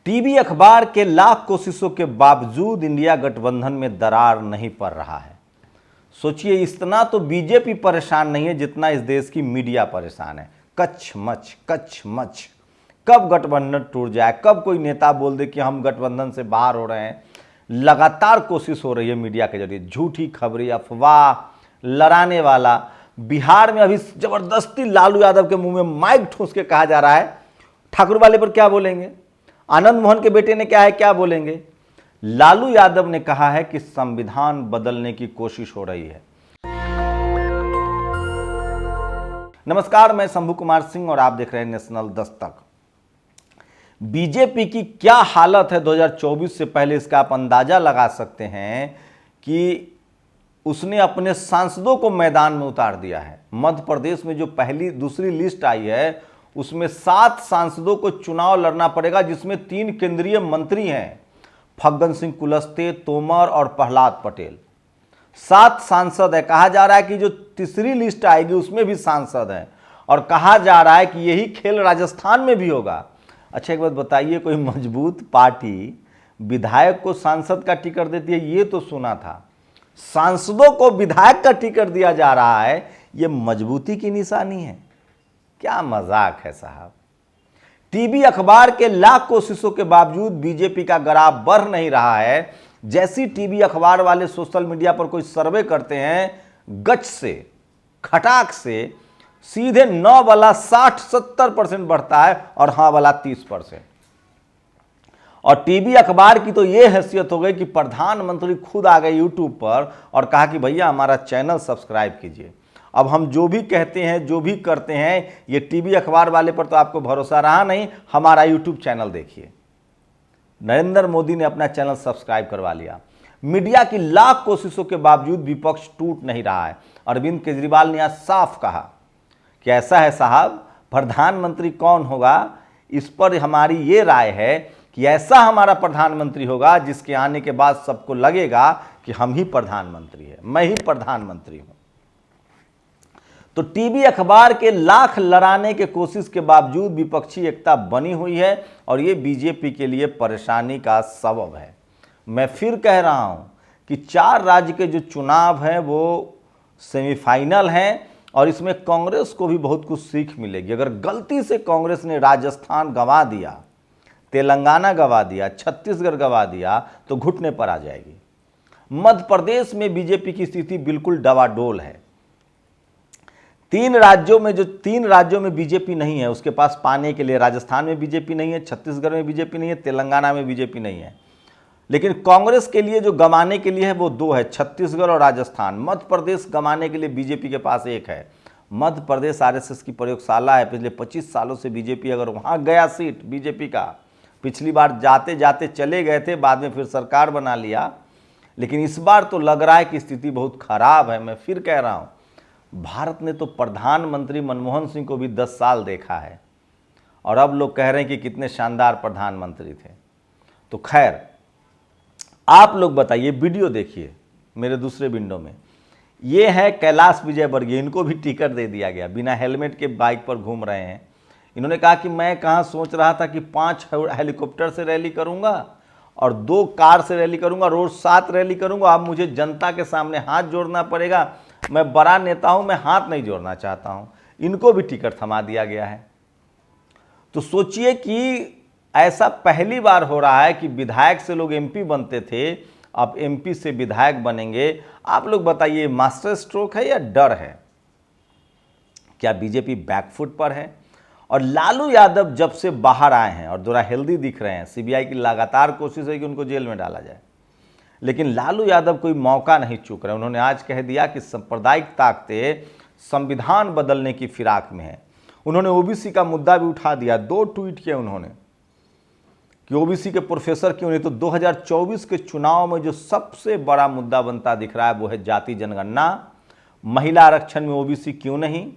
TV अखबार के लाख कोशिशों के बावजूद इंडिया गठबंधन में दरार नहीं पड़ रहा है। सोचिए, इतना तो बीजेपी परेशान नहीं है जितना इस देश की मीडिया परेशान है। कच मच कब गठबंधन टूट जाए, कब कोई नेता बोल दे कि हम गठबंधन से बाहर हो रहे हैं। लगातार कोशिश हो रही है मीडिया के जरिए, झूठी खबरें, अफवाह लड़ाने वाला। बिहार में अभी जबरदस्ती लालू यादव के मुंह में माइक ठूंस के कहा जा रहा है ठाकुर वाले पर क्या बोलेंगे, आनंद मोहन के बेटे ने क्या बोलेंगे। लालू यादव ने कहा है कि संविधान बदलने की कोशिश हो रही है। नमस्कार, मैं शंभू कुमार सिंह और आप देख रहे हैं नेशनल दस्तक। बीजेपी की क्या हालत है 2024 से पहले, इसका आप अंदाजा लगा सकते हैं कि उसने अपने सांसदों को मैदान में उतार दिया है। मध्य प्रदेश में जो पहली दूसरी लिस्ट आई है उसमें 7 सांसदों को चुनाव लड़ना पड़ेगा, जिसमें 3 केंद्रीय मंत्री हैं, फग्गन सिंह कुलस्ते, तोमर और प्रहलाद पटेल। 7 सांसद है। कहा जा रहा है कि जो तीसरी लिस्ट आएगी उसमें भी सांसद हैं और कहा जा रहा है कि यही खेल राजस्थान में भी होगा। अच्छा, एक बात बताइए, कोई मजबूत पार्टी विधायक को सांसद का टिकट देती है? ये तो सुना था। सांसदों को विधायक का टिकट दिया जा रहा है, ये मजबूती की निशानी है? क्या मजाक है साहब। टीवी अखबार के लाख कोशिशों के बावजूद बीजेपी का ग्राफ बढ़ नहीं रहा है। जैसी टीवी अखबार वाले सोशल मीडिया पर कोई सर्वे करते हैं, गच से खटाक से सीधे 9 वाला 60-70% बढ़ता है और हाँ वाला 30%। और टीवी अखबार की तो यह हैसियत हो गई कि प्रधानमंत्री खुद आ गए यूट्यूब पर और कहा कि भैया हमारा चैनल सब्सक्राइब कीजिए। अब हम जो भी कहते हैं, जो भी करते हैं, ये टीवी अखबार वाले पर तो आपको भरोसा रहा नहीं, हमारा यूट्यूब चैनल देखिए। नरेंद्र मोदी ने अपना चैनल सब्सक्राइब करवा लिया। मीडिया की लाख कोशिशों के बावजूद विपक्ष टूट नहीं रहा है। अरविंद केजरीवाल ने आज साफ कहा कि ऐसा है साहब, प्रधानमंत्री कौन होगा इस पर हमारी ये राय है कि ऐसा हमारा प्रधानमंत्री होगा जिसके आने के बाद सबको लगेगा कि हम ही प्रधानमंत्री है, मैं ही प्रधानमंत्री हूं। तो टीवी अखबार के लाख लड़ाने के कोशिश के बावजूद विपक्षी एकता बनी हुई है और ये बीजेपी के लिए परेशानी का सबब है। मैं फिर कह रहा हूं कि 4 राज्य के जो चुनाव हैं वो सेमीफाइनल हैं और इसमें कांग्रेस को भी बहुत कुछ सीख मिलेगी। अगर गलती से कांग्रेस ने राजस्थान गंवा दिया, तेलंगाना गंवा दिया, छत्तीसगढ़ गंवा दिया तो घुटने पर आ जाएगी। मध्य प्रदेश में बीजेपी की स्थिति बिल्कुल डवाडोल है। 3 राज्यों में बीजेपी नहीं है, उसके पास पाने के लिए। राजस्थान में बीजेपी नहीं है, छत्तीसगढ़ में बीजेपी नहीं है, तेलंगाना में बीजेपी नहीं है। लेकिन कांग्रेस के लिए जो गंवाने के लिए है वो 2 है, छत्तीसगढ़ और राजस्थान। मध्य प्रदेश गंवाने के लिए बीजेपी के पास 1 है। मध्य प्रदेश आरएसएस की प्रयोगशाला है। पिछले 25 सालों से बीजेपी अगर वहाँ गया सीट बीजेपी का, पिछली बार जाते जाते चले गए थे, बाद में फिर सरकार बना लिया, लेकिन इस बार तो लग रहा है कि स्थिति बहुत खराब है। मैं फिर कह रहा हूँ, भारत ने तो प्रधानमंत्री मनमोहन सिंह को भी 10 साल देखा है और अब लोग कह रहे हैं कि कितने शानदार प्रधानमंत्री थे। तो खैर, आप लोग बताइए, वीडियो देखिए मेरे दूसरे विंडो में। ये है कैलाश विजयवर्गीय, इनको भी टिकट दे दिया गया। बिना हेलमेट के बाइक पर घूम रहे हैं। इन्होंने कहा कि मैं कहाँ सोच रहा था कि 5 हेलीकॉप्टर से रैली करूँगा और 2 कार से रैली करूँगा, रोज 7 रैली करूँगा। अब मुझे जनता के सामने हाथ जोड़ना पड़ेगा। मैं बड़ा नेता हूं, मैं हाथ नहीं जोड़ना चाहता हूं। इनको भी टिकट थमा दिया गया है। तो सोचिए कि ऐसा पहली बार हो रहा है कि विधायक से लोग एमपी बनते थे, अब एमपी से विधायक बनेंगे। आप लोग बताइए, मास्टर स्ट्रोक है या डर है? क्या बीजेपी बैकफुट पर है? और लालू यादव जब से बाहर आए हैं और थोड़ा हेल्दी दिख रहे हैं, सीबीआई की लगातार कोशिश है कि उनको जेल में डाला जाए, लेकिन लालू यादव कोई मौका नहीं चूक रहे। उन्होंने आज कह दिया कि सांप्रदायिक ताकतें संविधान बदलने की फिराक में है। उन्होंने ओबीसी का मुद्दा भी उठा दिया। 2 ट्वीट किए उन्होंने कि ओबीसी के प्रोफेसर क्यों नहीं। तो 2024 के चुनाव में जो सबसे बड़ा मुद्दा बनता दिख रहा है वो है जाति जनगणना, महिला आरक्षण में ओबीसी क्यों नहीं।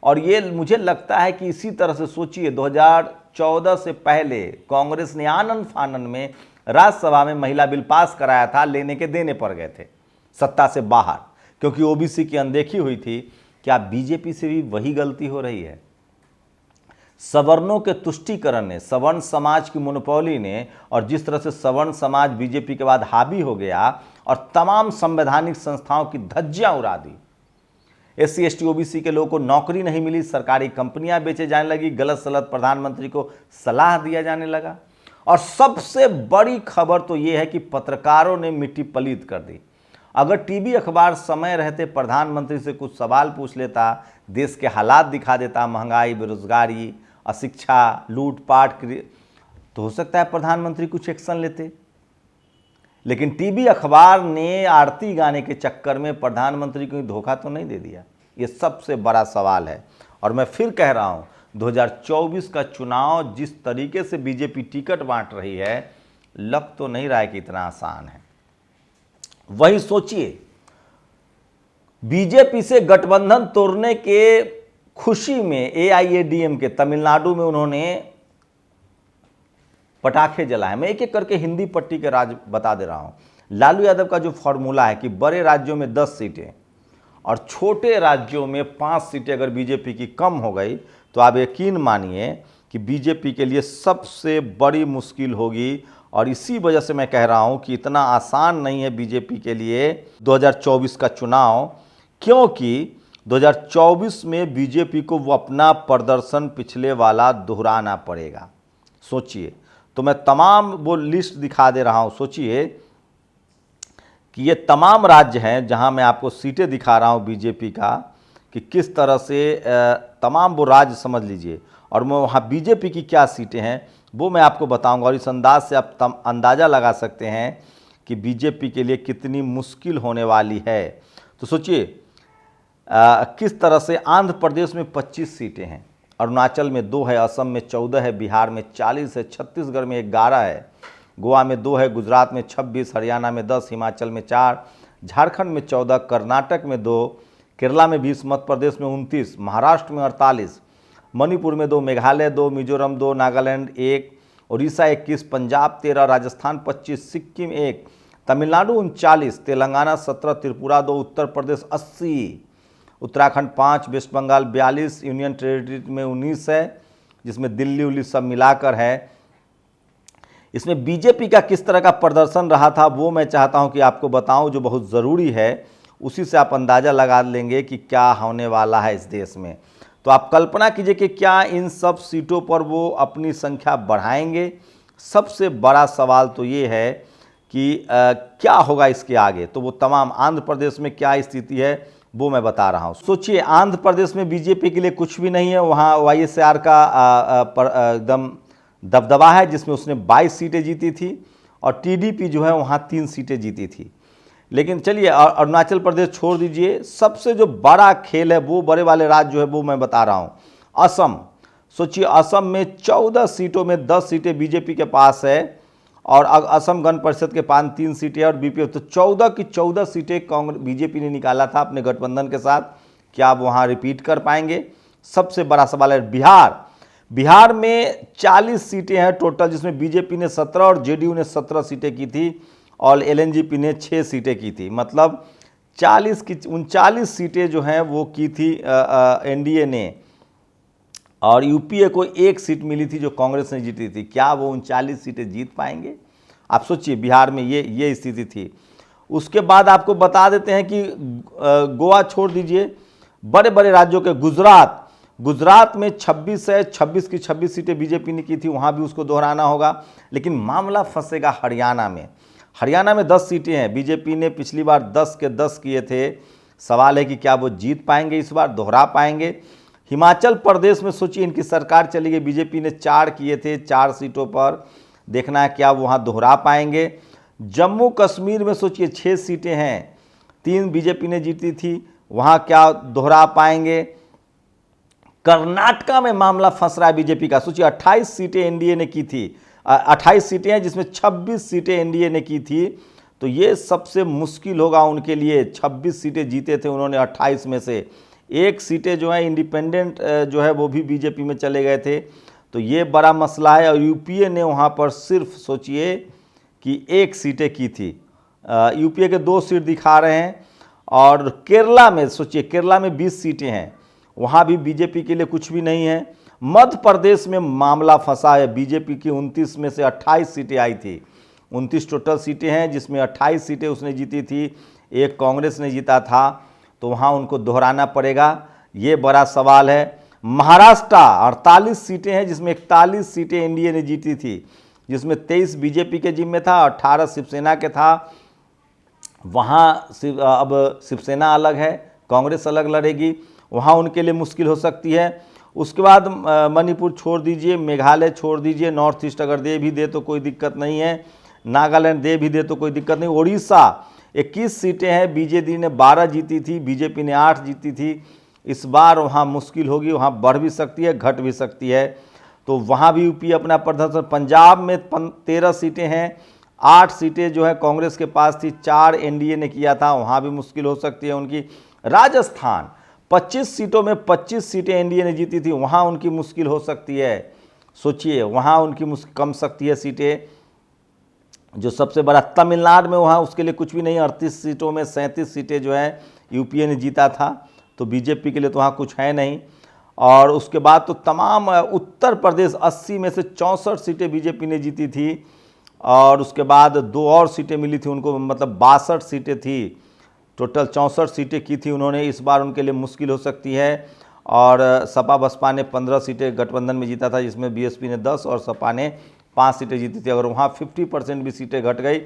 और ये मुझे लगता है कि इसी तरह से सोचिए, 2014 से पहले कांग्रेस ने आनन फानन में राज्यसभा में महिला बिल पास कराया था, लेने के देने पड़ गए थे सत्ता से बाहर, क्योंकि ओबीसी की अनदेखी हुई थी। क्या बीजेपी से भी वही गलती हो रही है? सवर्णों के तुष्टीकरण ने, सवर्ण समाज की मोनोपोली ने, और जिस तरह से सवर्ण समाज बीजेपी के बाद हावी हो गया और तमाम संवैधानिक संस्थाओं की धज्जियां उड़ा दी। SC ST OBC के लोगों को नौकरी नहीं मिली, सरकारी कंपनियां बेचे जाने लगी, गलत सलत प्रधानमंत्री को सलाह दिया जाने लगा। और सबसे बड़ी खबर तो यह है कि पत्रकारों ने मिट्टी पलीत कर दी। अगर टीवी अखबार समय रहते प्रधानमंत्री से कुछ सवाल पूछ लेता, देश के हालात दिखा देता, महंगाई, बेरोजगारी, अशिक्षा, लूटपाट, तो हो सकता है प्रधानमंत्री कुछ एक्शन लेते। लेकिन टीवी अखबार ने आरती गाने के चक्कर में प्रधानमंत्री को धोखा तो नहीं दे दिया? ये सबसे बड़ा सवाल है। और मैं फिर कह रहा हूं, 2024 का चुनाव जिस तरीके से बीजेपी टिकट बांट रही है, लग तो नहीं रहा है कि इतना आसान है। वही सोचिए, बीजेपी से गठबंधन तोड़ने के खुशी में AIADMK तमिलनाडु में उन्होंने पटाखे जलाए। मैं एक एक करके हिंदी पट्टी के राज्य बता दे रहा हूं। लालू यादव का जो फॉर्मूला है कि बड़े राज्यों में 10 सीटें और छोटे राज्यों में 5 सीटें अगर बीजेपी की कम हो गई तो आप यकीन मानिए कि बीजेपी के लिए सबसे बड़ी मुश्किल होगी। और इसी वजह से मैं कह रहा हूं कि इतना आसान नहीं है बीजेपी के लिए 2024 का चुनाव, क्योंकि 2024 में बीजेपी को वो अपना प्रदर्शन पिछले वाला दोहराना पड़ेगा। सोचिए, तो मैं तमाम वो लिस्ट दिखा दे रहा हूं। सोचिए कि ये तमाम राज्य हैं जहां मैं आपको सीटें दिखा रहा हूं बीजेपी का, कि किस तरह से तमाम वो राज्य समझ लीजिए, और मैं वहां बीजेपी की क्या सीटें हैं वो मैं आपको बताऊंगा। और इस अंदाज से आप अंदाज़ा लगा सकते हैं कि बीजेपी के लिए कितनी मुश्किल होने वाली है। तो सोचिए किस तरह से आंध्र प्रदेश में 25 सीटें हैं, अरुणाचल में 2 है, असम में 14 है, बिहार में 40 है, छत्तीसगढ़ में 11 है, गोवा में 2 है, गुजरात में 26, हरियाणा में 10, हिमाचल में 4, झारखंड में 14, कर्नाटक में 2, केरला में 20, मध्य प्रदेश में 29, महाराष्ट्र में 48, मणिपुर में 2, Meghalaya 2, Mizoram 2, Nagaland 1, Orissa 21, Punjab 13, Rajasthan 25, Sikkim 1, Tamil Nadu 39, Telangana 17, Tripura 2, Uttar Pradesh 80, Uttarakhand 5, West Bengal 42, union territory में 19 है, जिसमें दिल्ली उल्ली सब मिलाकर है। इसमें बीजेपी का किस तरह का प्रदर्शन रहा था वो मैं चाहता हूं कि आपको बताऊं, जो बहुत ज़रूरी है। उसी से आप अंदाज़ा लगा लेंगे कि क्या होने वाला है इस देश में। तो आप कल्पना कीजिए कि क्या इन सब सीटों पर वो अपनी संख्या बढ़ाएंगे। सबसे बड़ा सवाल तो ये है कि क्या होगा इसके आगे। तो वो तमाम आंध्र प्रदेश में क्या स्थिति है वो मैं बता रहा हूँ। सोचिए, आंध्र प्रदेश में बीजेपी के लिए कुछ भी नहीं है। वहाँ YSR का एकदम दबदबा है, जिसमें उसने 22 सीटें जीती थी, और TDP जो है वहाँ 3 सीटें जीती थी। लेकिन चलिए, अरुणाचल प्रदेश छोड़ दीजिए, सबसे जो बड़ा खेल है वो बड़े वाले राज्य जो है वो मैं बता रहा हूँ। असम, सोचिए असम में 14 सीटों में 10 सीटें बीजेपी के पास है, और असम गण परिषद के पास 3 सीटें और BPF, तो 14 की 14 सीटें कांग्रेस बीजेपी ने निकाला था अपने गठबंधन के साथ। क्या आप वहाँ रिपीट कर पाएंगे? सबसे बड़ा सवाल है। बिहार में 40 सीटें हैं टोटल, जिसमें बीजेपी ने 17 और JDU ने 17 सीटें की थी, और LNGP ने 6 सीटें की थी। मतलब 40 की 39 सीटें जो हैं वो की थी NDA ने, और UPA को 1 सीट मिली थी जो कांग्रेस ने जीती थी। क्या वो 39 सीटें जीत पाएंगे? आप सोचिए, बिहार में ये स्थिति थी। उसके बाद आपको बता देते हैं कि गोवा छोड़ दीजिए, बड़े बड़े राज्यों के गुजरात में 26 है, 26 की 26 सीटें बीजेपी ने की थी, वहाँ भी उसको दोहराना होगा। लेकिन मामला फंसेगा हरियाणा में 10 सीटें हैं, बीजेपी ने पिछली बार 10 के 10 किए थे। सवाल है कि क्या वो जीत पाएंगे इस बार, दोहरा पाएंगे? हिमाचल प्रदेश में सोचिए, इनकी सरकार चली गई, बीजेपी ने 4 किए थे 4 सीटों पर, देखना है क्या वहाँ दोहरा पाएंगे। जम्मू कश्मीर में सोचिए 6 सीटें हैं, 3 बीजेपी ने जीती थी, वहाँ क्या दोहरा पाएंगे? कर्नाटका में मामला फंस रहा है बीजेपी का। सोचिए 28 सीटें एनडीए ने की थी, 28 सीटें हैं जिसमें 26 सीटें एनडीए ने की थी, तो ये सबसे मुश्किल होगा उनके लिए। 26 सीटें जीते थे उन्होंने 28 में से, 1 सीटें जो है इंडिपेंडेंट जो है वो भी बीजेपी में चले गए थे, तो ये बड़ा मसला है। और यूपीए ने वहाँ पर सिर्फ सोचिए कि 1 सीटें की थी, यूपीए के 2 सीट दिखा रहे हैं। और केरला में सोचिए, केरला में 20 सीटें हैं, वहाँ भी बीजेपी के लिए कुछ भी नहीं है। मध्य प्रदेश में मामला फंसा है। बीजेपी की 29 में से 28 सीटें आई थी, 29 टोटल सीटें हैं, जिसमें 28 सीटें उसने जीती थी, एक कांग्रेस ने जीता था, तो वहाँ उनको दोहराना पड़ेगा, ये बड़ा सवाल है। महाराष्ट्र 48 सीटें हैं, जिसमें 41 सीटें एनडीए ने जीती थी, जिसमें 23 बीजेपी के जिम्मे था, 18 शिवसेना के था। वहाँ अब शिवसेना अलग है, कांग्रेस अलग लड़ेगी, वहाँ उनके लिए मुश्किल हो सकती है। उसके बाद मणिपुर छोड़ दीजिए, मेघालय छोड़ दीजिए, नॉर्थ ईस्ट अगर दे भी दे तो कोई दिक्कत नहीं है, नागालैंड दे भी दे तो कोई दिक्कत नहीं। उड़ीसा 21 सीटें हैं, बीजेडी ने 12 जीती थी, बीजेपी ने 8 जीती थी। इस बार वहाँ मुश्किल होगी, वहाँ बढ़ भी सकती है, घट भी सकती है, तो वहाँ भी यूपी अपना प्रदर्शन। पंजाब में 13 सीटें हैं, 8 सीटें जो है कांग्रेस के पास थी, 4 एनडीए ने किया था, वहाँ भी मुश्किल हो सकती है उनकी। राजस्थान 25 सीटों में 25 सीटें एनडीए ने जीती थी, वहाँ उनकी मुश्किल हो सकती है। सोचिए, वहाँ उनकी कम सकती है सीटें। जो सबसे बड़ा तमिलनाडु में, वहाँ उसके लिए कुछ भी नहीं, 38 सीटों में 37 सीटें जो है यूपीए ने जीता था, तो बीजेपी के लिए तो वहाँ कुछ है नहीं। और उसके बाद तो तमाम उत्तर प्रदेश 80 में से 64 सीटें बीजेपी ने जीती थी, और उसके बाद 2 और सीटें मिली थी उनको, मतलब 62 सीटें थी, टोटल 64 सीटें की थी उन्होंने। इस बार उनके लिए मुश्किल हो सकती है। और सपा बसपा ने 15 सीटें गठबंधन में जीता था, जिसमें बीएसपी ने 10 और सपा ने 5 सीटें जीती थी। अगर वहाँ 50% भी सीटें घट गई।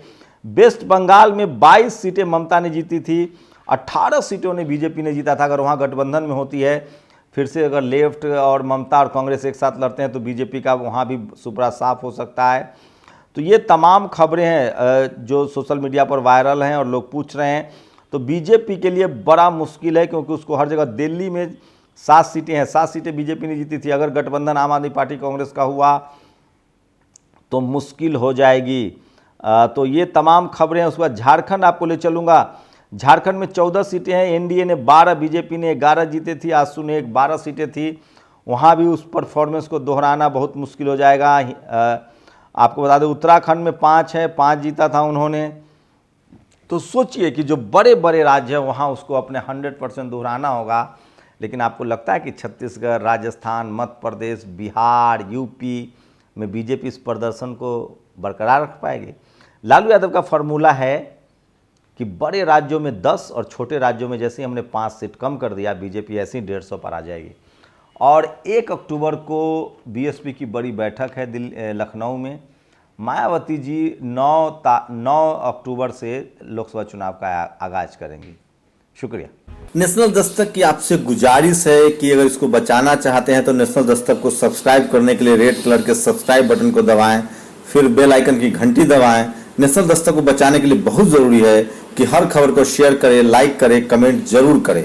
वेस्ट बंगाल में 22 सीटें ममता ने जीती थी, 18 सीटों ने बीजेपी ने जीता था। अगर वहाँ गठबंधन में होती है, फिर से अगर लेफ्ट और ममता और कांग्रेस एक साथ लड़ते हैं, तो बीजेपी का वहाँ भी सुपड़ा साफ हो सकता है। तो ये तमाम खबरें हैं जो सोशल मीडिया पर वायरल हैं और लोग पूछ रहे हैं। तो बीजेपी के लिए बड़ा मुश्किल है, क्योंकि उसको हर जगह, दिल्ली में 7 सीटें हैं, 7 सीटें बीजेपी ने जीती थी। अगर गठबंधन आम आदमी पार्टी कांग्रेस का हुआ तो मुश्किल हो जाएगी। तो ये तमाम खबरें हैं। उसके बाद झारखंड आपको ले चलूँगा। झारखंड में 14 सीटें हैं, एनडीए ने 12, बीजेपी ने 11 जीते थी, आजसू ने 12 सीटें थी। वहाँ भी उस परफॉर्मेंस को दोहराना बहुत मुश्किल हो जाएगा। आपको बता दें उत्तराखंड में 5 है, 5 जीता था उन्होंने। तो सोचिए कि जो बड़े बड़े राज्य हैं वहाँ उसको अपने 100% दोहराना होगा। लेकिन आपको लगता है कि छत्तीसगढ़, राजस्थान, मध्य प्रदेश, बिहार, यूपी में बीजेपी इस प्रदर्शन को बरकरार रख पाएगी? लालू यादव का फॉर्मूला है कि बड़े राज्यों में 10 और छोटे राज्यों में जैसे ही हमने 5 सीट कम कर दिया, बीजेपी ऐसे ही 150 पर आ जाएगी। और 1 अक्टूबर को बीएसपी की बड़ी बैठक है लखनऊ में। मायावती जी 9 अक्टूबर से लोकसभा चुनाव का आगाज करेंगी। शुक्रिया। नेशनल दस्तक की आपसे गुजारिश है कि अगर इसको बचाना चाहते हैं तो नेशनल दस्तक को सब्सक्राइब करने के लिए रेड कलर के सब्सक्राइब बटन को दबाएं, फिर बेल आइकन की घंटी दबाएं। नेशनल दस्तक को बचाने के लिए बहुत जरूरी है कि हर खबर को शेयर करें, लाइक करें, कमेंट जरूर करें।